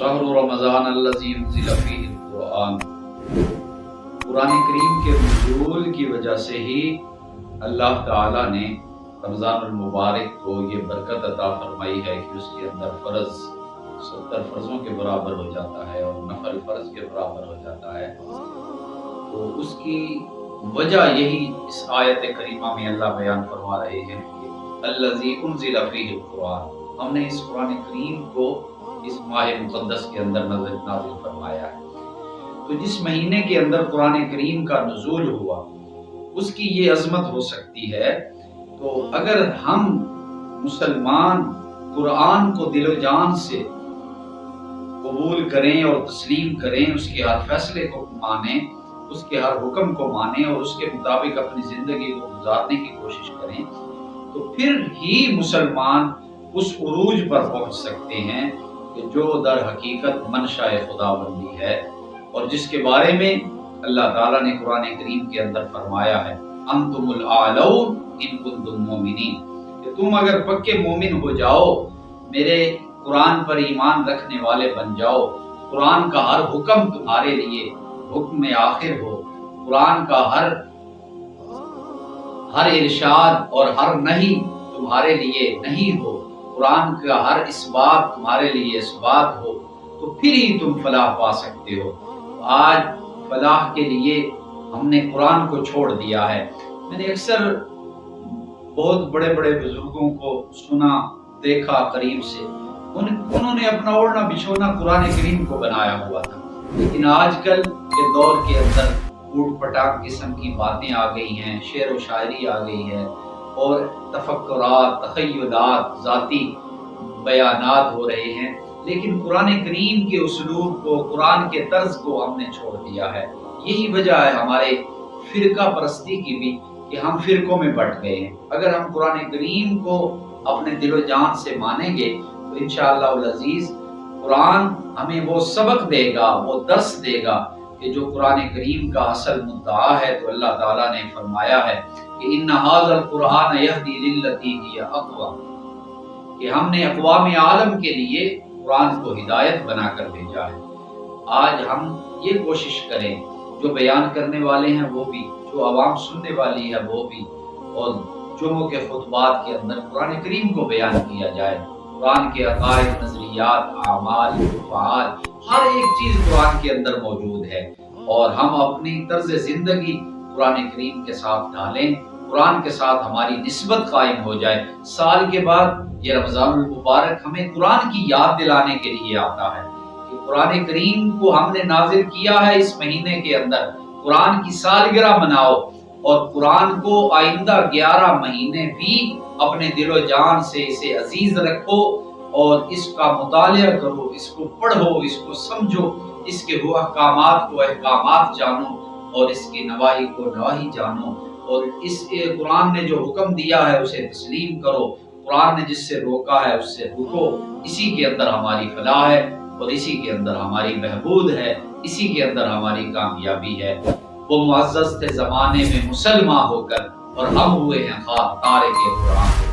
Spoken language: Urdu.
شہر رمضان الذی انزل فیہ القرآن، قرآن کریم کے نزول کی وجہ سے ہی اللہ تعالیٰ نے رمضان المبارک کو یہ برکت عطا فرمائی ہے کہ اس کے اندر فرض 70 فرضوں کے برابر ہو جاتا ہے اور نفل فرض کے برابر ہو جاتا ہے۔ تو اس کی وجہ یہی اس آیت کریمہ میں اللہ بیان فرما رہے ہیں کہ الذی انزل فیہ القرآن، ہم نے اس قرآن کریم کو اس ماہ مقدس کے اندر نازل فرمایا ہے۔ تو جس مہینے کے اندر قرآن کریم کا نزول ہوا اس کی یہ عظمت ہو سکتی ہے۔ تو اگر ہم مسلمان قرآن کو دل و جان سے قبول کریں اور تسلیم کریں، اس کے ہر فیصلے کو مانیں، اس کے ہر حکم کو مانیں اور اس کے مطابق اپنی زندگی کو گزارنے کی کوشش کریں، تو پھر ہی مسلمان اس عروج پر پہنچ سکتے ہیں کہ جو در حقیقت منشاء خداوندی ہے اور جس کے بارے میں اللہ تعالیٰ نے قرآن کریم کے اندر فرمایا ہے انتم الاعلون ان کنتم مومنین، کہ تم اگر پکے مومن ہو جاؤ، میرے قرآن پر ایمان رکھنے والے بن جاؤ، قرآن کا ہر حکم تمہارے لیے حکم آخر ہو، قرآن کا ہر ارشاد اور ہر نہی تمہارے لیے نہیں ہو، قرآن کا ہر اثبات تمہارے لیے اثبات ہو، تو پھر ہی تم فلاح پا سکتے ہو۔ آج فلاح کے لیے ہم نے قرآن کو چھوڑ دیا ہے۔ میں نے اکثر بہت بڑے بڑے بزرگوں کو سنا، دیکھا قریب سے، انہوں نے اپنا اوڑھنا بچھونا قرآن کریم کو بنایا ہوا تھا، لیکن آج کل کے دور کے اندر اوٹ پٹانگ قسم کی باتیں آ گئی ہیں، شعر و شاعری آ گئی ہے اور تفکرات، تخیلات، ذاتی بیانات ہو رہے ہیں، لیکن قرآن کریم کے اسلوب کو، قرآن کے طرز کو ہم نے چھوڑ دیا ہے۔ یہی وجہ ہے ہمارے فرقہ پرستی کی بھی کہ ہم فرقوں میں بٹ گئے ہیں۔ اگر ہم قرآن کریم کو اپنے دل و جان سے مانیں گے تو انشاءاللہ العزیز قرآن ہمیں وہ سبق دے گا، وہ درس دے گا کہ جو قرآن کریم کا اصل مدعا ہے۔ تو اللہ تعالیٰ نے فرمایا ہے کہ ان ھذا القرآن یہدی للتی ہی اقوم، کہ ہم نے اقوام عالم کے لیے قرآن کو ہدایت بنا کر بھیجا ہے۔ آج ہم یہ کوشش کریں، جو بیان کرنے والے ہیں وہ بھی، جو عوام سننے والی ہے وہ بھی، اور جمعوں کے خطبات کے اندر قرآن کریم کو بیان کیا جائے، قرآن کے عقائد، نظریات، اعمال، افعال، ہر ایک چیز قرآن کے اندر موجود ہے، اور ہم اپنی طرز زندگی قرآن کریم کے ساتھ ڈالیں، قرآن کے ساتھ ہماری نسبت قائم ہو جائے۔ سال کے بعد یہ رمضان المبارک ہمیں قرآن کی یاد دلانے کے لیے آتا ہے کہ قرآن کریم کو ہم نے نازل کیا ہے اس مہینے کے اندر، قرآن کی سالگرہ مناؤ اور قرآن کو آئندہ 11 مہینے بھی اپنے دل و جان سے اسے عزیز رکھو اور اس کا مطالعہ کرو، اس کو پڑھو، اس کو سمجھو، اس کے وہ احکامات کو احکامات جانو اور اس کی نواہی کو نواہی جانو، اور اس قرآن نے جو حکم دیا ہے اسے تسلیم کرو، قرآن نے جس سے روکا ہے اس سے رکو۔ اسی کے اندر ہماری فلاح ہے اور اسی کے اندر ہماری بہبود ہے، اسی کے اندر ہماری کامیابی ہے۔ وہ معزز تھے زمانے میں مسلمان ہو کر اور ہم ہوئے ہیں خاک تارے کے قرآن۔